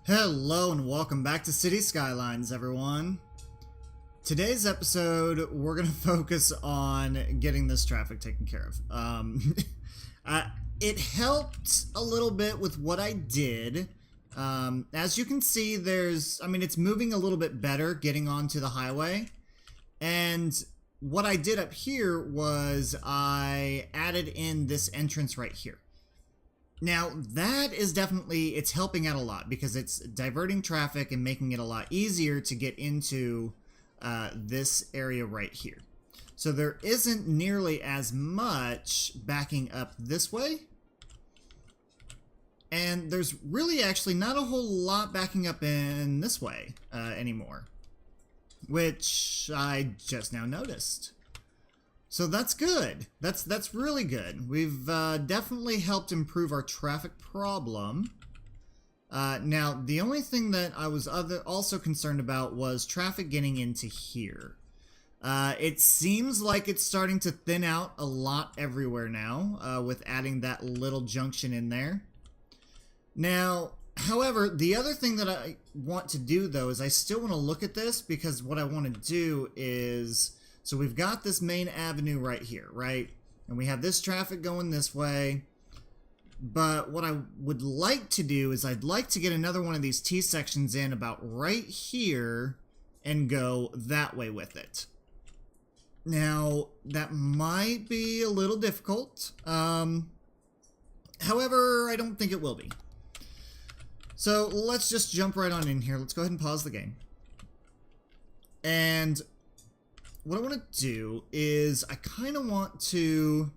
Hello and welcome back to City Skylines, everyone. Today's episode, we're going to focus on getting this traffic taken care of. It helped a little bit with what I did. As you can see, it's moving a little bit better getting onto the highway. And what I did up here was I added in this entrance right here. Now, that is definitely, it's helping out a lot because it's diverting traffic and making it a lot easier to get into this area right here. So there isn't nearly as much backing up this way. And there's really actually not a whole lot backing up in this way anymore, which I just now noticed. So that's good. That's really good. We've definitely helped improve our traffic problem. Now, the only thing that I was also concerned about was traffic getting into here. It seems like it's starting to thin out a lot everywhere now with adding that little junction in there. Now, however, the other thing that I want to do, though, is I still want to look at this because what I want to do is... So we've got this main avenue right here, right? And we have this traffic going this way. But what I would like to do is I'd like to get another one of these T-sections in about right here and go that way with it. Now, that might be a little difficult. However, I don't think it will be. So let's just jump right on in here. Let's go ahead and pause the game. And... what I want to do is I kind of want to,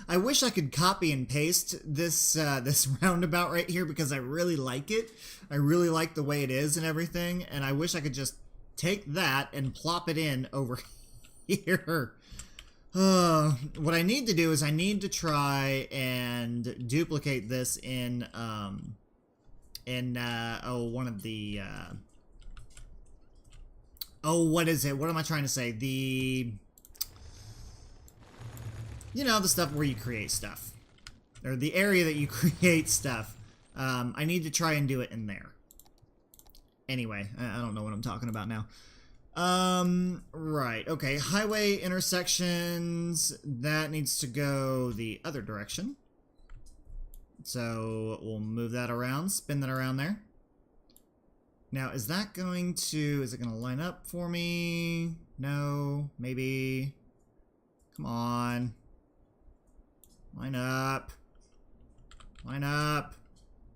I wish I could copy and paste this this roundabout right here because I really like it. I really like the way it is and everything, and I wish I could just take that and plop it in over here. What I need to do is I need to try and duplicate this in one of the what is it? What am I trying to say? The stuff where you create stuff. Or the area that you create stuff. I need to try and do it in there. Anyway, I don't know what I'm talking about now. Right. Okay, highway intersections. That needs to go the other direction. So we'll move that around, spin that around there. Now, is it going to line up for me? No, maybe. Come on. Line up. Line up.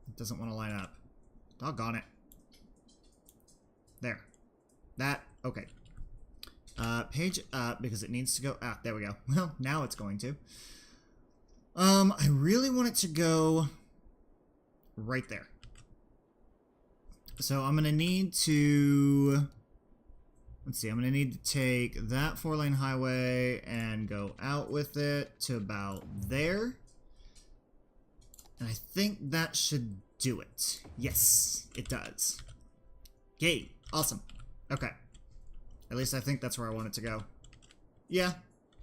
It doesn't want to line up. Doggone it. There. That, okay. Page up, because it needs to go, there we go. Well, now it's going to. I really want it to go right there. So I'm going to need to, let's see, I'm going to need to take that 4-lane highway and go out with it to about there. And I think that should do it. Yes, it does. Yay, awesome. Okay. At least I think that's where I want it to go. Yeah,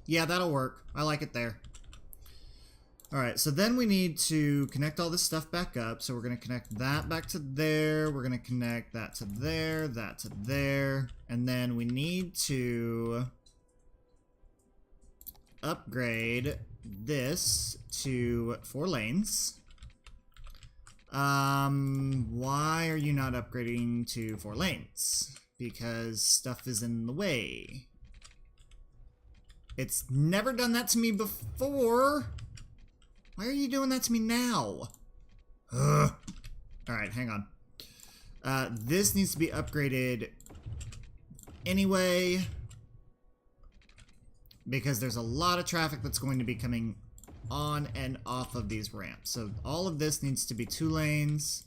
that'll work. I like it there. Alright, so then we need to connect all this stuff back up. So we're going to connect that back to there. We're going to connect that to there, that to there. And then we need to upgrade this to 4 lanes. Why are you not upgrading to 4 lanes? Because stuff is in the way. It's never done that to me before. Why are you doing that to me now? Ugh. Alright, hang on. This needs to be upgraded anyway, because there's a lot of traffic that's going to be coming on and off of these ramps. So all of this needs to be 2 lanes.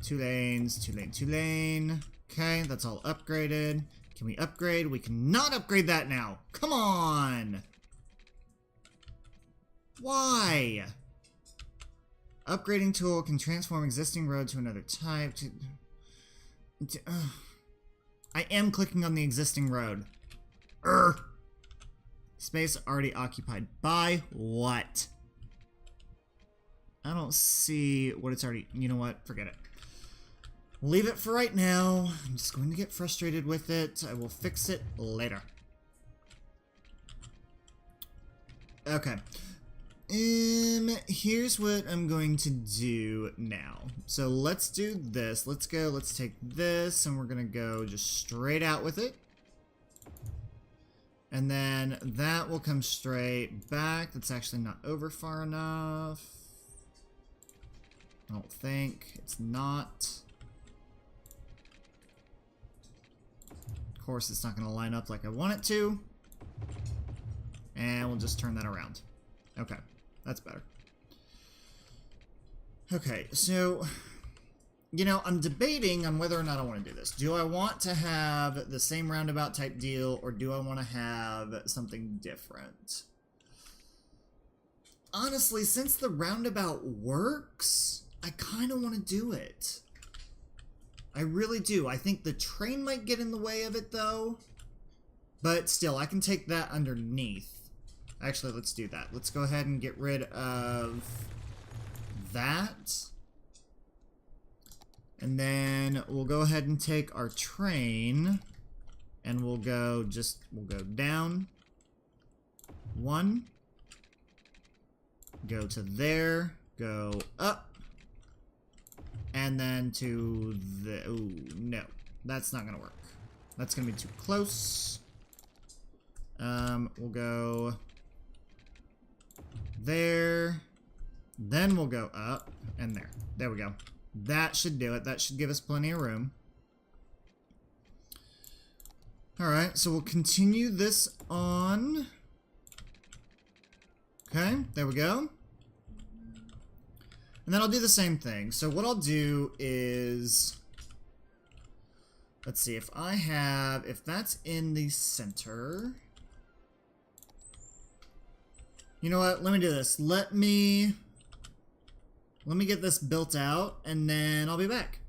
2 lanes, 2 lane, 2 lane. Okay, that's all upgraded. Can we upgrade? We cannot upgrade that now. Come on! Why? Upgrading tool can transform existing road to another type. I am clicking on the existing road. Space already occupied by what? I don't see what it's already... You know what? Forget it. leave it for right now. I'm just going to get frustrated with it. I will fix it later. Okay. Here's what I'm going to do now. So let's do this. Let's take this, and we're gonna go just straight out with it. And then that will come straight back. That's actually not over far enough. I don't think. It's not. Of course, it's not gonna line up like I want it to. And we'll just turn that around. Okay. That's better. Okay, so, you know, I'm debating on whether or not I want to do this. Do I want to have the same roundabout type deal, or do I want to have something different? Honestly, since the roundabout works, I kind of want to do it. I really do. I think the train might get in the way of it, though. But still, I can take that underneath. Actually, let's do that. Let's go ahead and get rid of that. And then we'll go ahead and take our train, and we'll go down. 1. Go to there. Go up. And then to the... Ooh, no. That's not gonna work. That's gonna be too close. We'll go... there, then we'll go up, and there. There we go. That should do it. That should give us plenty of room. Alright, so we'll continue this on. Okay, there we go. And then I'll do the same thing. So what I'll do is... let's see, if that's in the center... You know what? Let me do this. Let me get this built out, and then I'll be back.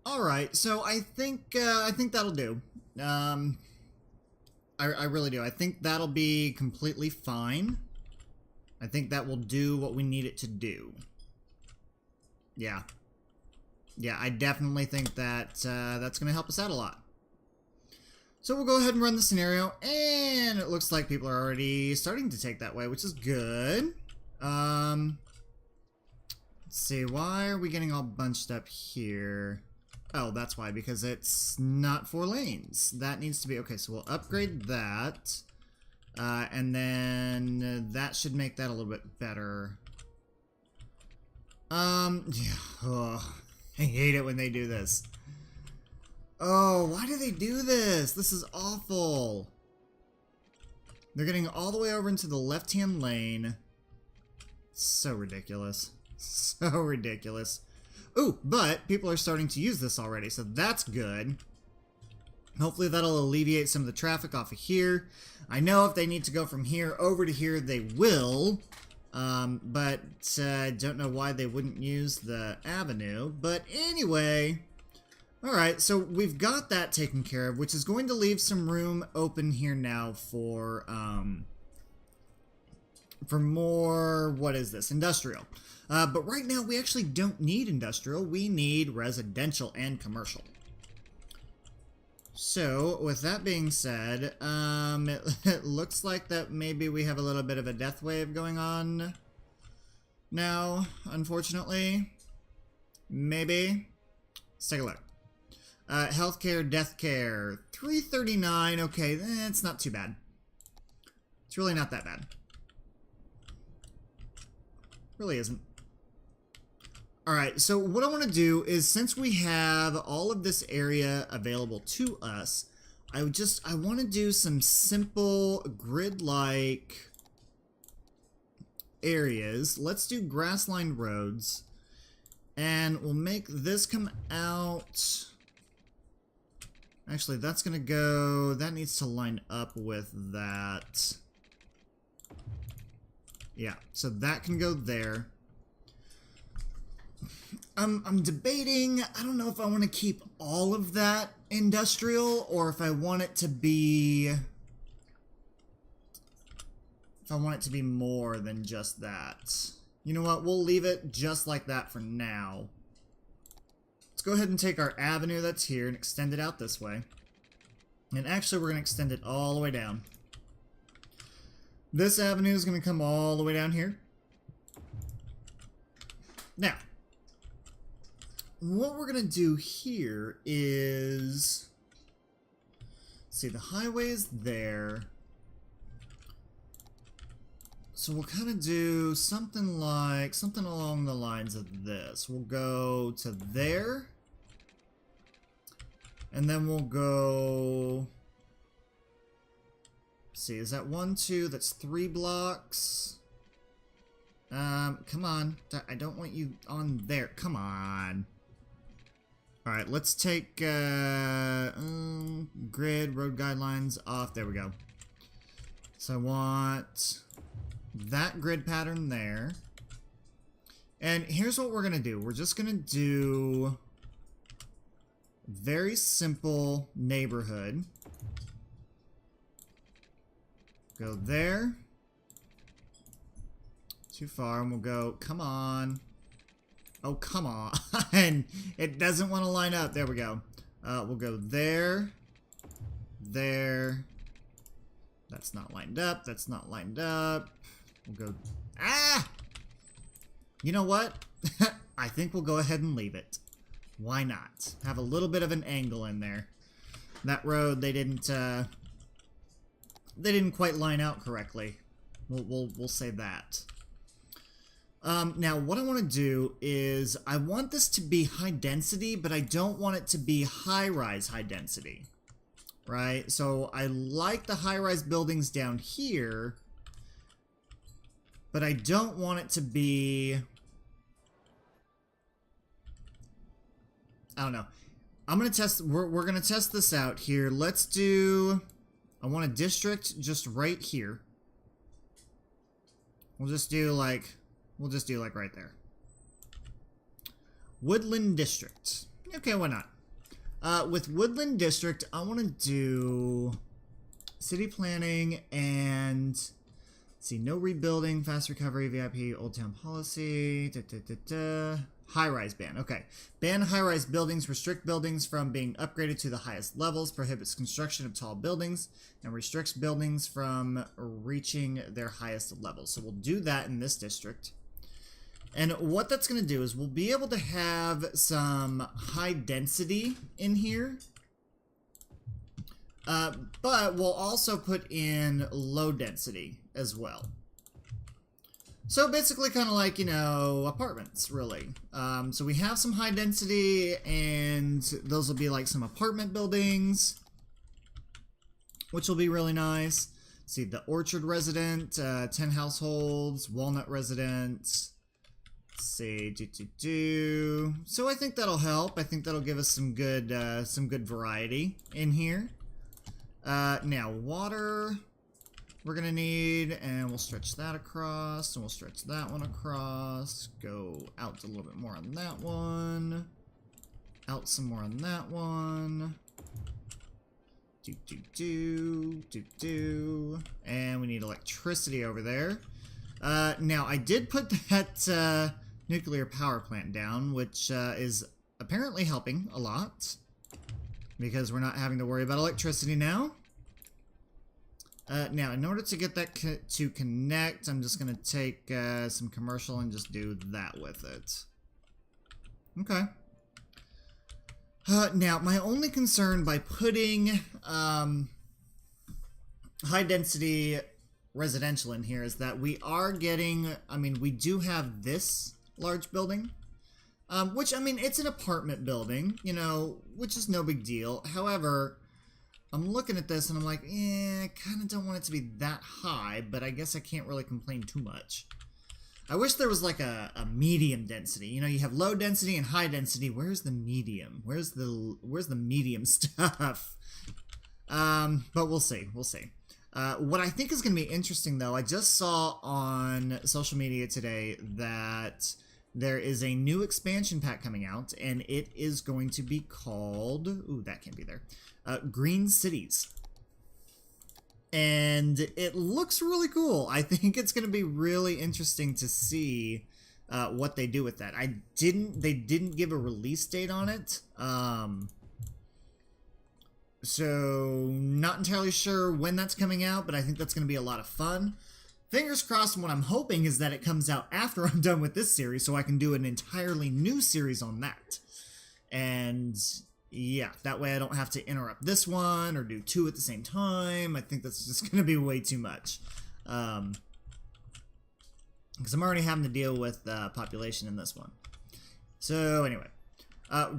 Alright, so I think that'll do. I really do. I think that'll be completely fine. I think that will do what we need it to do. Yeah. Yeah, I definitely think that that's going to help us out a lot. So we'll go ahead and run the scenario, and it looks like people are already starting to take that way, which is good. Let's see, why are we getting all bunched up here? Oh, that's why, because it's not 4 lanes. That needs to be... Okay, so we'll upgrade that. And then that should make that a little bit better. Yeah. Oh, I hate it when they do this. Oh, why do they do this? This is awful. They're getting all the way over into the left-hand lane. So ridiculous. So ridiculous. Ooh, but people are starting to use this already, so that's good. Hopefully that'll alleviate some of the traffic off of here. I know if they need to go from here over to here, they will. But don't know why they wouldn't use the avenue. But anyway, alright, so we've got that taken care of, which is going to leave some room open here now for for more, what is this, industrial. But right now we actually don't need industrial, we need residential and commercial. So, with that being said, it looks like that maybe we have a little bit of a death wave going on now, unfortunately. Maybe. Let's take a look. Healthcare, death care, 339, okay, it's not too bad. It's really not that bad. Really isn't. Alright, so what I want to do is, since we have all of this area available to us, I want to do some simple grid-like areas. Let's do grass-lined roads, and we'll make this come out. Actually, that's going to go, that needs to line up with that. Yeah, so that can go there. I'm debating, I don't know if I want to keep all of that industrial, or if I want it to be... If I want it to be more than just that. You know what, we'll leave it just like that for now. Let's go ahead and take our avenue that's here and extend it out this way. And actually, we're going to extend it all the way down. This avenue is going to come all the way down here. Now, what we're going to do here is... See, the highway is there. So we'll kind of do something along the lines of this. We'll go to there. And then we'll go... See, is that 1, 2? That's 3 blocks. Come on. I don't want you on there. Come on. Alright, let's take, grid, road guidelines off. There we go. So I want that grid pattern there. And here's what we're going to do. We're just going to do very simple neighborhood. Go there. Too far, and we'll go, come on. Oh, come on. It doesn't want to line up. There we go. We'll go there. There. That's not lined up. That's not lined up. We'll go... Ah! You know what? I think we'll go ahead and leave it. Why not? Have a little bit of an angle in there. That road, they didn't quite line out correctly. We'll say that. Now, what I want to do is, I want this to be high density, but I don't want it to be high-rise high density. Right? So, I like the high-rise buildings down here, but I don't want it to be... I don't know. I'm going to test... We're going to test this out here. Let's do... I want a district just right here. We'll just do like right there. Woodland District. Okay, why not? With Woodland District, I want to do city planning and see, no rebuilding, fast recovery, VIP, Old Town policy, high-rise ban. Okay. Ban high-rise buildings, restrict buildings from being upgraded to the highest levels, prohibits construction of tall buildings, and restricts buildings from reaching their highest levels. So we'll do that in this district. And what that's going to do is we'll be able to have some high density in here. But we'll also put in low density as well. So basically kind of like, you know, apartments, really. So we have some high density, and those will be like some apartment buildings, which will be really nice. See, the Orchard resident, 10 households, Walnut residents. Let's see, So I think that'll help. I think that'll give us some good variety in here. Now, water... we're gonna need, and we'll stretch that across, and we'll stretch that one across, go out a little bit more on that one, out some more on that one, and we need electricity over there. Now, I did put that nuclear power plant down, which is apparently helping a lot, because we're not having to worry about electricity now. Now, in order to get that to connect, I'm just going to take some commercial and just do that with it. Okay. Now, my only concern by putting high-density residential in here is that we are getting, I mean, we do have this large building, which, I mean, it's an apartment building, you know, which is no big deal. However, I'm looking at this and I'm like, I kind of don't want it to be that high, but I guess I can't really complain too much. I wish there was like a medium density. You know, you have low density and high density. Where's the medium? Where's the medium stuff? But we'll see. We'll see. What I think is going to be interesting, though, I just saw on social media today that there is a new expansion pack coming out, and it is going to be called... Ooh, that can't be there. Green Cities. And it looks really cool. I think it's going to be really interesting to see what they do with that. They didn't give a release date on it. So not entirely sure when that's coming out, but I think that's going to be a lot of fun. Fingers crossed, and what I'm hoping is that it comes out after I'm done with this series, so I can do an entirely new series on that. And yeah, that way I don't have to interrupt this one or do two at the same time. I think that's just going to be way too much. Because I'm already having to deal with population in this one. So anyway,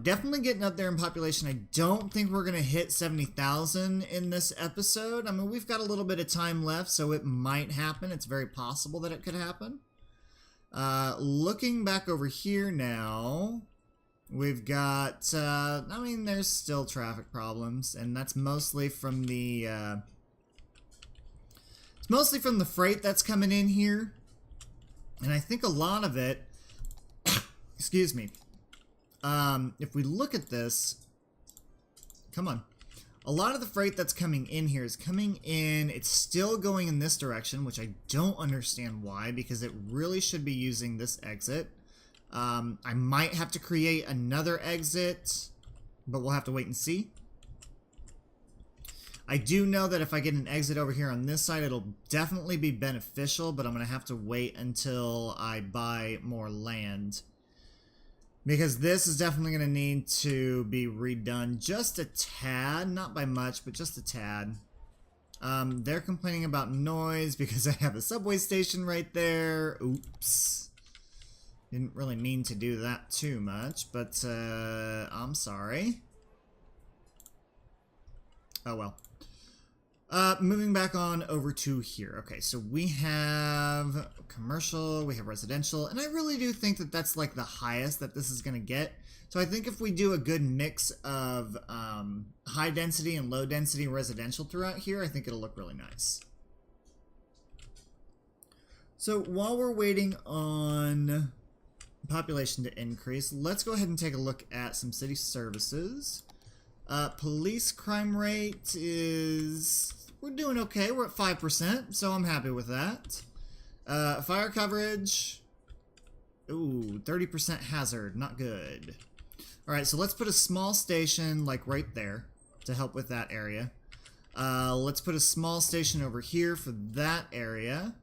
definitely getting up there in population. I don't think we're going to hit 70,000 in this episode. I mean, we've got a little bit of time left, so it might happen. It's very possible that it could happen. Looking back over here now... We've got, I mean, there's still traffic problems, and that's mostly from the, it's mostly from the freight that's coming in here, and I think a lot of it, excuse me, if we look at this, come on, a lot of the freight that's coming in here is coming in, it's still going in this direction, which I don't understand why, because it really should be using this exit. I might have to create another exit, but we'll have to wait and see. I do know that if I get an exit over here on this side, it'll definitely be beneficial, but I'm going to have to wait until I buy more land. Because this is definitely going to need to be redone just a tad, not by much, but just a tad. They're complaining about noise because I have a subway station right there. Oops. Didn't really mean to do that too much, but I'm sorry. Oh well. Moving back on over to here. Okay, so we have commercial, we have residential, and I really do think that that's like the highest that this is going to get. So I think if we do a good mix of high density and low density residential throughout here, I think it'll look really nice. So while we're waiting on population to increase, let's go ahead and take a look at some city services. Police crime rate is... we're doing okay. We're at 5%, so I'm happy with that. Fire coverage... ooh, 30% hazard. Not good. Alright, so let's put a small station, like, right there to help with that area. Let's put a small station over here for that area.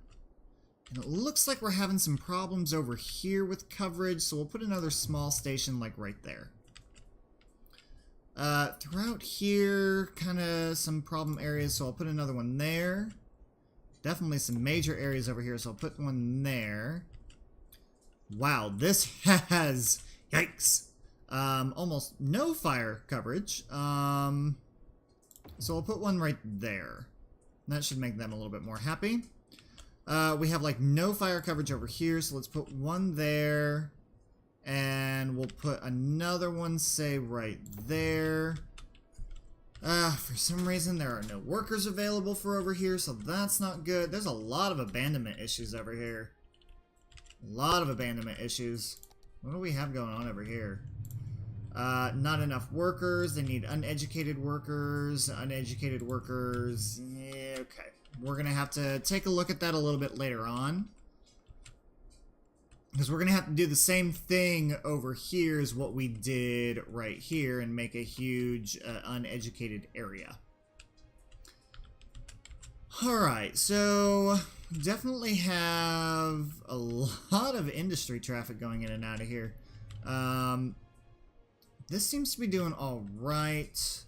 And it looks like we're having some problems over here with coverage, so we'll put another small station like right there. Throughout here, kind of some problem areas, so I'll put another one there. Definitely some major areas over here, so I'll put one there. Wow, this has, yikes, almost no fire coverage. So I'll put one right there. That should make them a little bit more happy. We have like no fire coverage over here, so let's put one there, and we'll put another one, say, right there. For some reason there are no workers available for over here, so that's not good. There's a lot of abandonment issues over here. A lot of abandonment issues. What do we have going on over here? Not enough workers. They need uneducated workers. Uneducated workers. Yeah, okay. We're going to have to take a look at that a little bit later on. Because we're going to have to do the same thing over here as what we did right here and make a huge uneducated area. Alright, so definitely have a lot of industry traffic going in and out of here. This seems to be doing alright.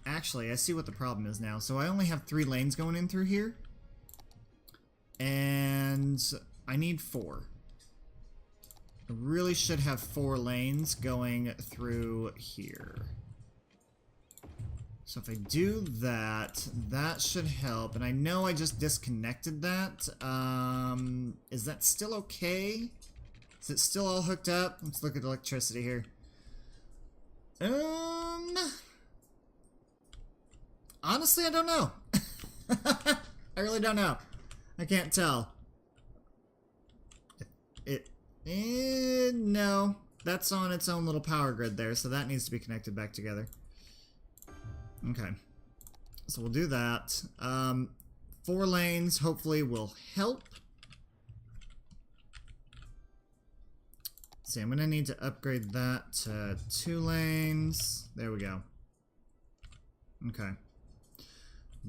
Actually, I see what the problem is now. So I only have 3 lanes going in through here. And I need 4. I really should have 4 lanes going through here. So if I do that, that should help. And I know I just disconnected that. Is that still okay? Is it still all hooked up? Let's look at electricity here. Honestly, I don't know. I really don't know. I can't tell. No. That's on its own little power grid there, so that needs to be connected back together. Okay. So we'll do that. 4 lanes hopefully will help. Let's see, I'm gonna need to upgrade that to 2 lanes. There we go. Okay.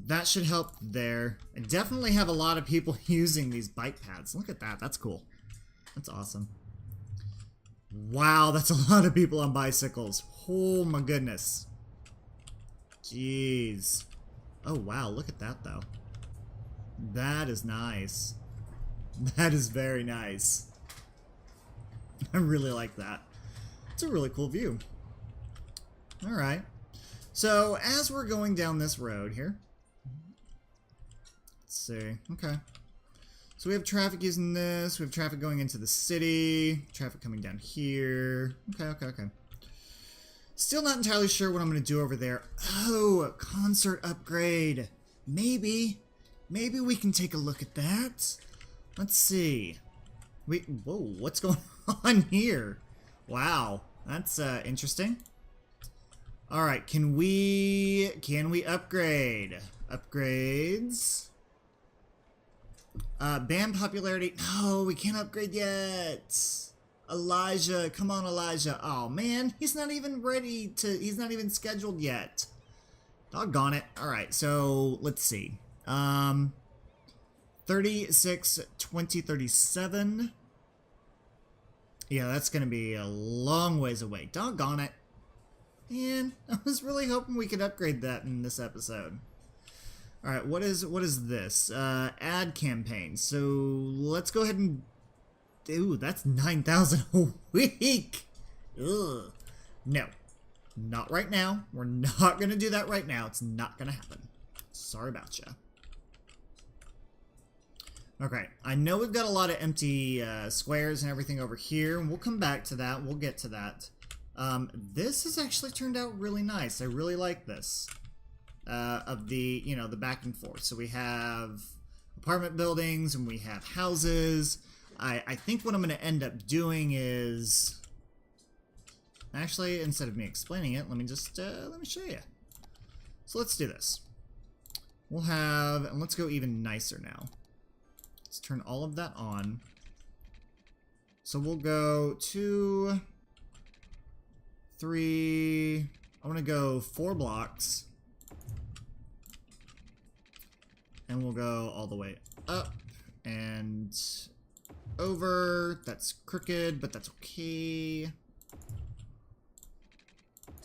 That should help there. I definitely have a lot of people using these bike paths. Look at that. That's cool. That's awesome. Wow, that's a lot of people on bicycles. Oh my goodness. Jeez. Oh wow, look at that though. That is nice. That is very nice. I really like that. It's a really cool view. Alright. So, as we're going down this road here, let's see. Okay. So we have traffic using this. We have traffic going into the city. Traffic coming down here. Okay. Still not entirely sure what I'm going to do over there. Oh, a concert upgrade. Maybe we can take a look at that. Let's see. Whoa, what's going on here? Wow, that's interesting. All right, can we upgrade? Upgrades. Band popularity. No, we can't upgrade yet. Elijah, come on, Elijah. Oh man, he's not even ready to. He's not even scheduled yet. Doggone it. All right, so let's see. 36, 20, 37. Yeah, that's gonna be a long ways away. Doggone it. Man, I was really hoping we could upgrade that in this episode. Alright, what is this? Ad campaign. So let's go ahead and... Ooh, that's 9,000 a week! Ugh. No. Not right now. We're not gonna do that right now. It's not gonna happen. Sorry about ya. Okay, I know we've got a lot of empty squares and everything over here, and we'll come back to that. We'll get to that. This has actually turned out really nice. I really like this. Of the, you know, the back and forth. So we have apartment buildings and we have houses. I think what I'm going to end up doing is... Actually, instead of me explaining it, let me just, let me show you. So let's do this. We'll have, and let's go even nicer now. Let's turn all of that on. So we'll go 2, 3, I want to go 4 blocks. And we'll go all the way up and over. That's crooked, but that's okay.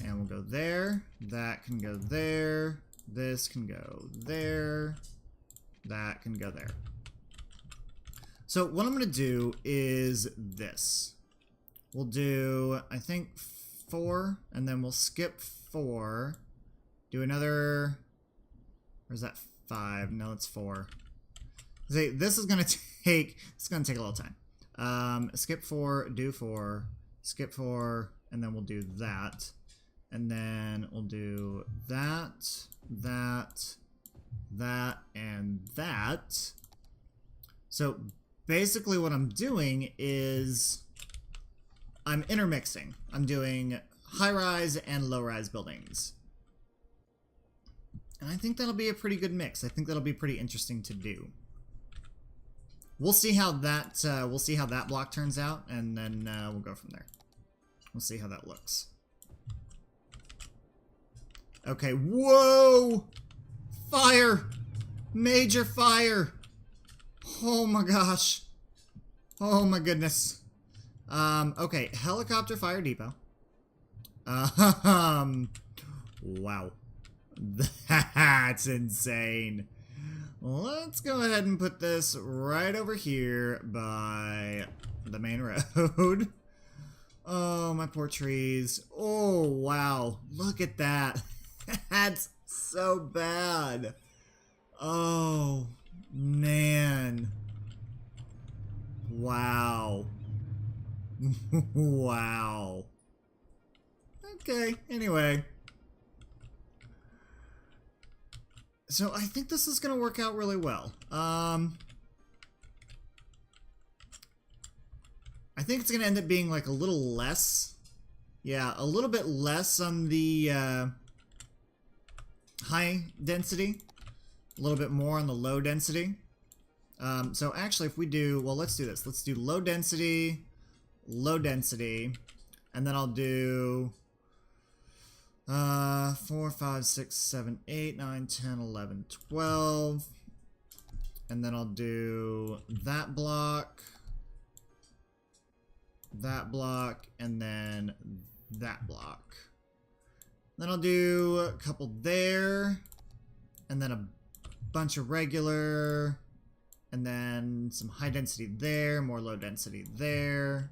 And we'll go there. That can go there. This can go there. That can go there. So what I'm going to do is this. We'll do, I think, 4, and then we'll skip 4. Do another... Where's that 5? No, it's 4. See, this is gonna take. It's gonna take a little time. Skip 4, do 4, skip 4, and then we'll do that, and then we'll do that, that, and that. So basically, what I'm doing is I'm intermixing. I'm doing high-rise and low-rise buildings. And I think that'll be a pretty good mix. I think that'll be pretty interesting to do. we'll see how that block turns out, and then we'll go from there. We'll see how that looks. Okay, whoa! Fire! Major fire! Oh my gosh. Oh my goodness. Okay, helicopter fire depot. Wow. That's insane. Let's go ahead and put this right over here by the main road. Oh, my poor trees. Oh, wow. Look at that. That's so bad. Oh, man. Wow. Wow. Okay, anyway. So I think this is going to work out really well. I think it's going to end up being like a little less. Yeah, a little bit less on the high density. A little bit more on the low density. So actually if we do, well, let's do this. Let's do low density, and then I'll do 4, 5, 6, 7, 8, 9, 10, 11, 12. And then I'll do that block, and then that block. Then I'll do a couple there, and then a bunch of regular, and then some high density there, more low density there.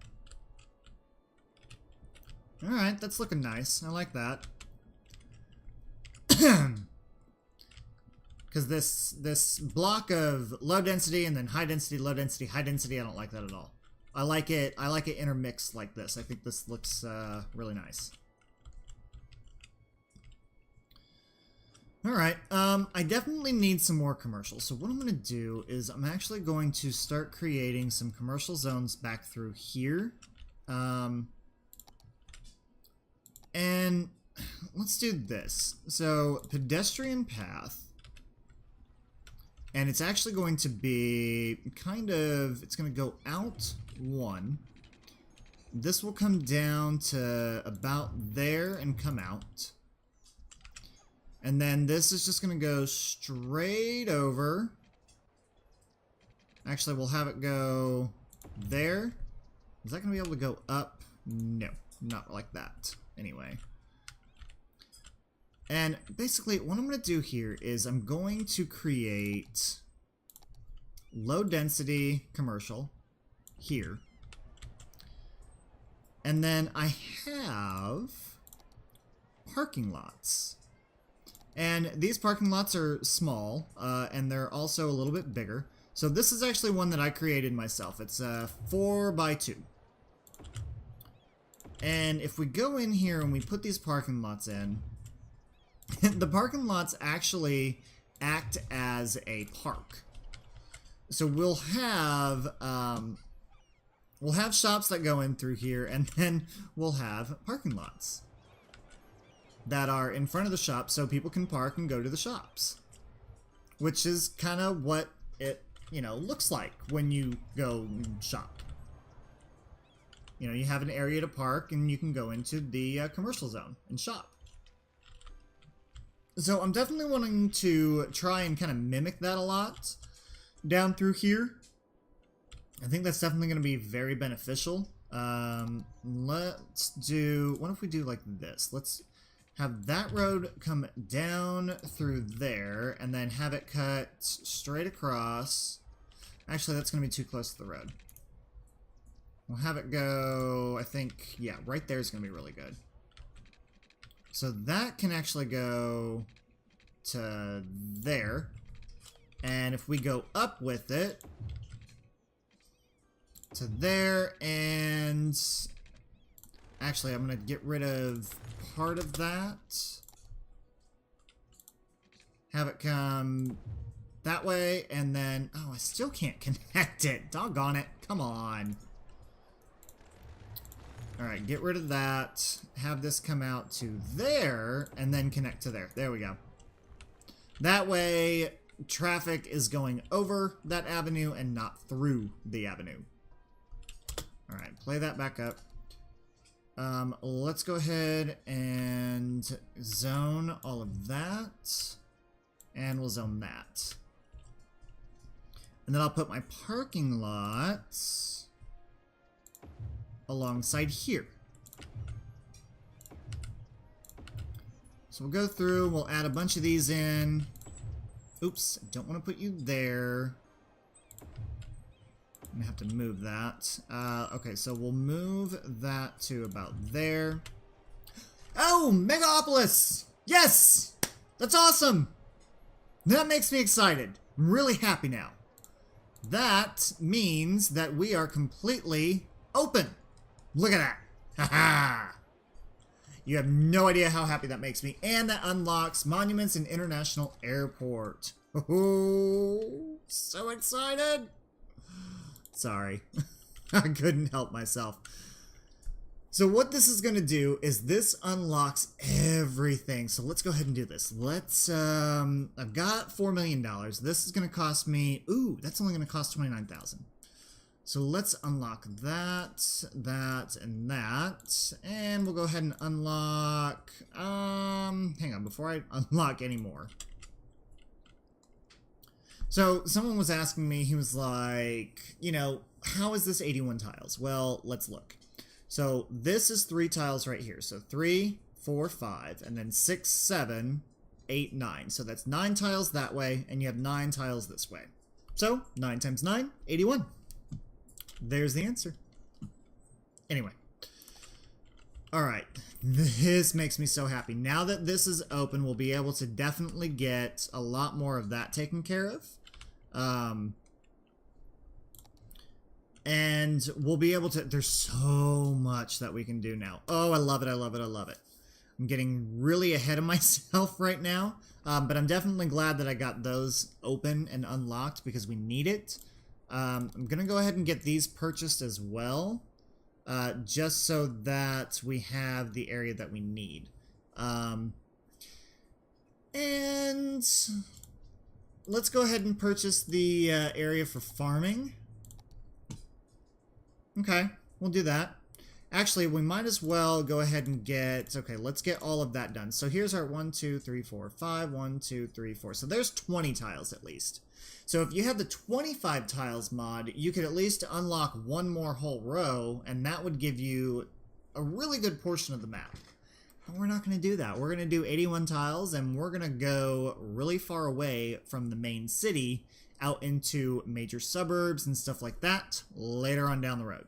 Alright, that's looking nice. I like that. Because this block of low density and then high density, low density, high density, I don't like that at all. I like it intermixed like this. I think this looks really nice. Alright, I definitely need some more commercials. So what I'm going to do is I'm actually going to start creating some commercial zones back through here. And let's do this. So, pedestrian path. And it's actually going to be kind of, it's going to go out one. This will come down to about there and come out. And then this is just going to go straight over. Actually, we'll have it go there. Is that going to be able to go up? No, not like that. Anyway. And basically, what I'm going to do here is I'm going to create low density commercial here. And then I have parking lots. And these parking lots are small, and they're also a little bit bigger. So this is actually one that I created myself. It's 4 by 2. And if we go in here and we put these parking lots in, the parking lots actually act as a park. So we'll have shops that go in through here, and then we'll have parking lots that are in front of the shop so people can park and go to the shops. Which is kind of what it, looks like when you go shop. You have an area to park and you can go into the commercial zone and shop. So I'm definitely wanting to try and kind of mimic that a lot down through here. I think that's definitely going to be very beneficial. Let's do, what if we do like this? Let's have that road come down through there and then have it cut straight across. Actually, that's going to be too close to the road. We'll have it go, I think, yeah, right there is going to be really good. So that can actually go to there. And if we go up with it to there, and actually I'm going to get rid of part of that. Have it come that way, and then, oh, I still can't connect it. Doggone it. Come on. Alright, get rid of that. Have this come out to there, and then connect to there. There we go. That way, traffic is going over that avenue and not through the avenue. Alright, play that back up. Let's go ahead and zone all of that. And we'll zone that. And then I'll put my parking lot alongside here. So we'll go through, we'll add a bunch of these in. Oops, I don't want to put you there. I'm gonna have to move that. Okay, so we'll move that to about there. Oh, Megapolis! Yes! That's awesome! That makes me excited. I'm really happy now. That means that we are completely open. Look at that. Haha! You have no idea how happy that makes me. And that unlocks Monuments and International Airport. Oh, so excited! Sorry. I couldn't help myself. So what this is going to do is this unlocks everything. So let's go ahead and do this. Let's, I've got $4 million. This is going to cost me, ooh, that's only going to cost $29,000. So let's unlock that, that, and that. And we'll go ahead and unlock, hang on, before I unlock any more. So someone was asking me, he was like, you know, how is this 81 tiles? Well, let's look. So this is 3 tiles right here. So 3, 4, 5, and then 6, 7, 8, 9. So that's 9 tiles that way, and you have 9 tiles this way. So 9 times 9, 81. There's the answer. Anyway. Alright. This makes me so happy. Now that this is open, we'll be able to definitely get a lot more of that taken care of. And we'll be able to, there's so much that we can do now. Oh, I love it, I love it, I love it. I'm getting really ahead of myself right now, but I'm definitely glad that I got those open and unlocked because we need it. I'm gonna go ahead and get these purchased as well, just so that we have the area that we need. And let's go ahead and purchase the area for farming. Okay, we'll do that. Actually, we might as well go ahead and get... Okay, let's get all of that done. So here's our 1, 2, 3, 4, 5. 1, 2, 3, 4. So there's 20 tiles at least. So if you have the 25 tiles mod, you could at least unlock one more whole row, and that would give you a really good portion of the map. But we're not going to do that. We're going to do 81 tiles, and we're going to go really far away from the main city, out into major suburbs and stuff like that later on down the road.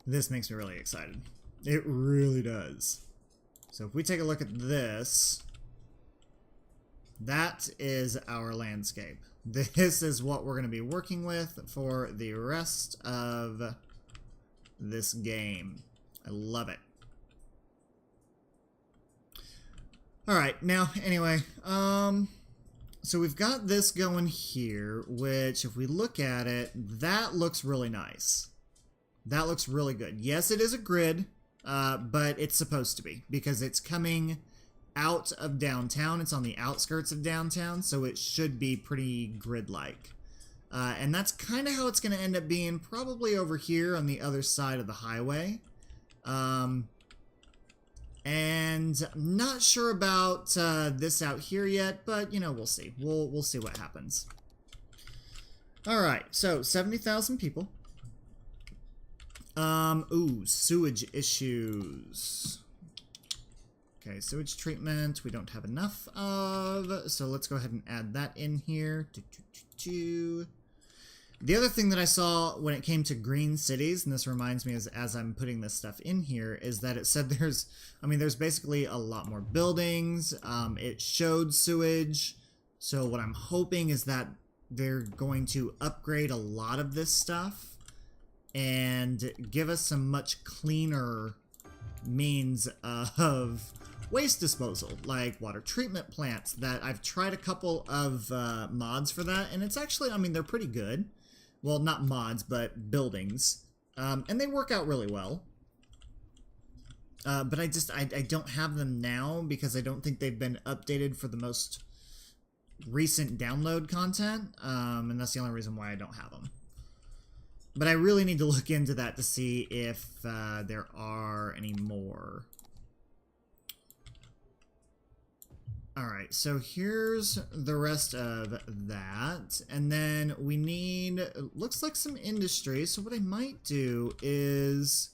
This makes me really excited. It really does. So if we take a look at this, that is our landscape. This is what we're going to be working with for the rest of this game. I love it. Alright, now, anyway, so we've got this going here, which, if we look at it, that looks really nice. That looks really good. Yes, it is a grid, but it's supposed to be, because it's coming out of downtown. It's on the outskirts of downtown, so it should be pretty grid-like. And that's kind of how it's going to end up being, probably over here on the other side of the highway. And I'm not sure about this out here yet, but, you know, we'll see. We'll see what happens. Alright, so 70,000 people. Ooh, sewage issues. Okay, sewage treatment we don't have enough of, so let's go ahead and add that in here. The other thing that I saw when it came to green cities, and this reminds me as I'm putting this stuff in here, is that it said there's basically a lot more buildings. It showed sewage, so what I'm hoping is that they're going to upgrade a lot of this stuff and give us some much cleaner means of waste disposal, like water treatment plants. That I've tried a couple of mods for that, and it's actually, I mean, they're pretty good. Well, not mods, but buildings. And they work out really well. But I don't have them now because I don't think they've been updated for the most recent download content, and that's the only reason why I don't have them. But I really need to look into that to see if there are any more. Alright, so here's the rest of that. And then we need, looks like some industry. So what I might do is,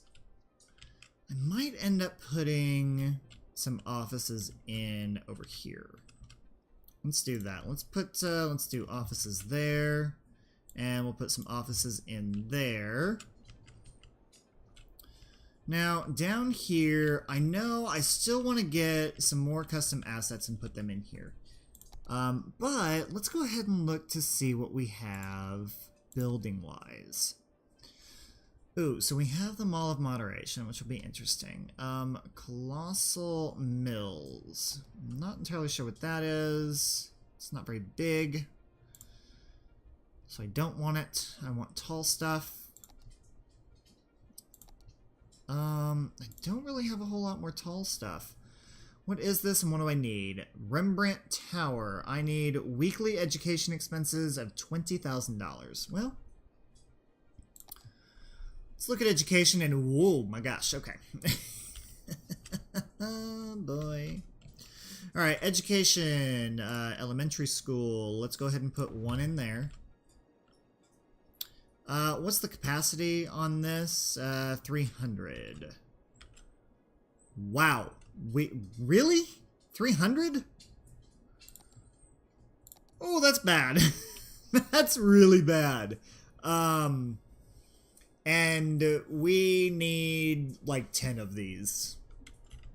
I might end up putting some offices in over here. Let's do that. Let's do offices there. And we'll put some offices in there. Now, down here, I know I still want to get some more custom assets and put them in here. But let's go ahead and look to see what we have building-wise. Ooh, so we have the Mall of Moderation, which will be interesting. Colossal Mills. I'm not entirely sure what that is. It's not very big. So I don't want it. I want tall stuff. I don't really have a whole lot more tall stuff. What is this and what do I need? Rembrandt Tower. I need weekly education expenses of $20,000. Well, let's look at education and whoa, my gosh, okay. Oh boy. Alright, education, elementary school. Let's go ahead and put one in there. What's the capacity on this? 300. Wow. Really? 300? Oh, that's bad. That's really bad. And we need like 10 of these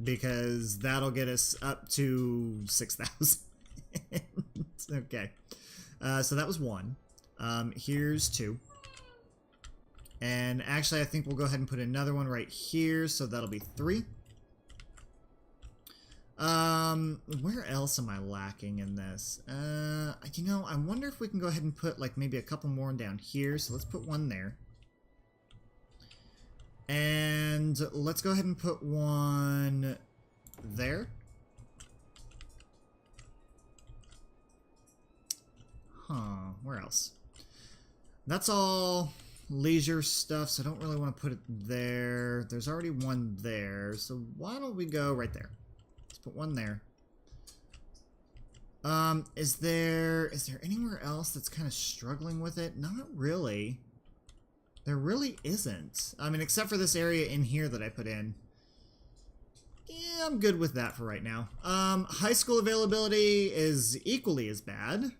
because that'll get us up to 6,000. Okay. So that was one. Here's two. And actually, I think we'll go ahead and put another one right here, so that'll be 3. Where else am I lacking in this? You know, I wonder if we can go ahead and put, like, maybe a couple more down here, so let's put one there. And let's go ahead and put one there. Huh, where else? That's all leisure stuff, so I don't really want to put it there. There's already one there, so why don't we go right there? Let's put one there. Is there anywhere else that's kind of struggling with it? Not really. There really isn't. I mean, except for this area in here that I put in. Yeah, I'm good with that for right now. High school availability is equally as bad.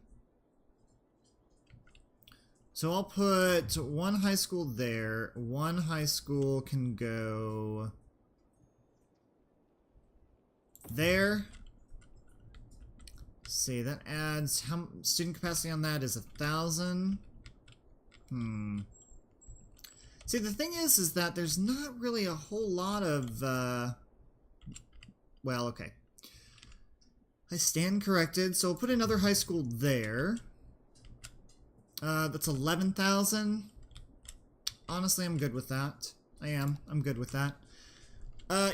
So I'll put one high school there. One high school can go there. Let's see, that adds, how student capacity on that is 1,000. See, the thing is that there's not really a whole lot of, well, okay. I stand corrected, so I'll put another high school there. That's 11,000. Honestly, I'm good with that. I'm good with that.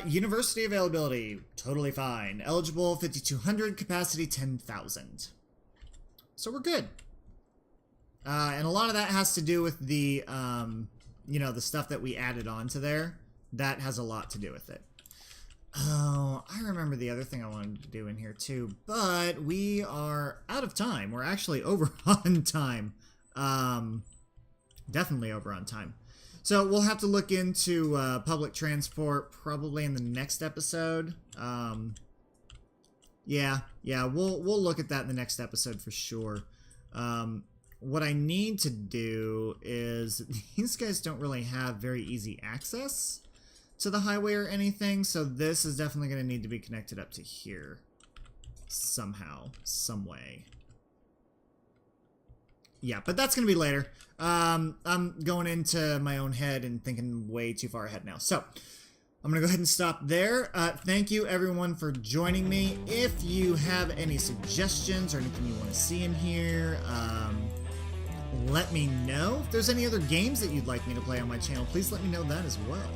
University availability, totally fine. Eligible, 5,200. Capacity, 10,000. So we're good. And a lot of that has to do with the, you know, the stuff that we added onto there. That has a lot to do with it. Oh, I remember the other thing I wanted to do in here too, but we are out of time. We're actually over on time. Definitely over on time. So we'll have to look into public transport probably in the next episode. Yeah, we'll look at that in the next episode for sure. What I need to do is these guys don't really have very easy access to the highway or anything, so this is definitely going to need to be connected up to here somehow, some way. Yeah, but that's going to be later. I'm going into my own head and thinking way too far ahead now. So, I'm going to go ahead and stop there. Thank you, everyone, for joining me. If you have any suggestions or anything you want to see in here, let me know. If there's any other games that you'd like me to play on my channel, please let me know that as well.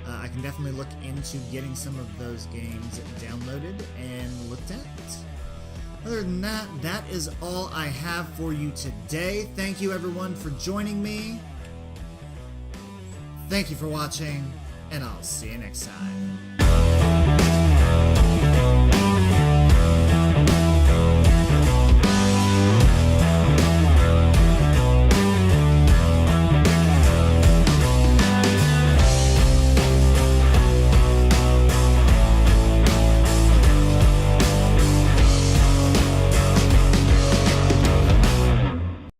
I can definitely look into getting some of those games downloaded and looked at. Other than that, that is all I have for you today. Thank you everyone for joining me. Thank you for watching, and I'll see you next time.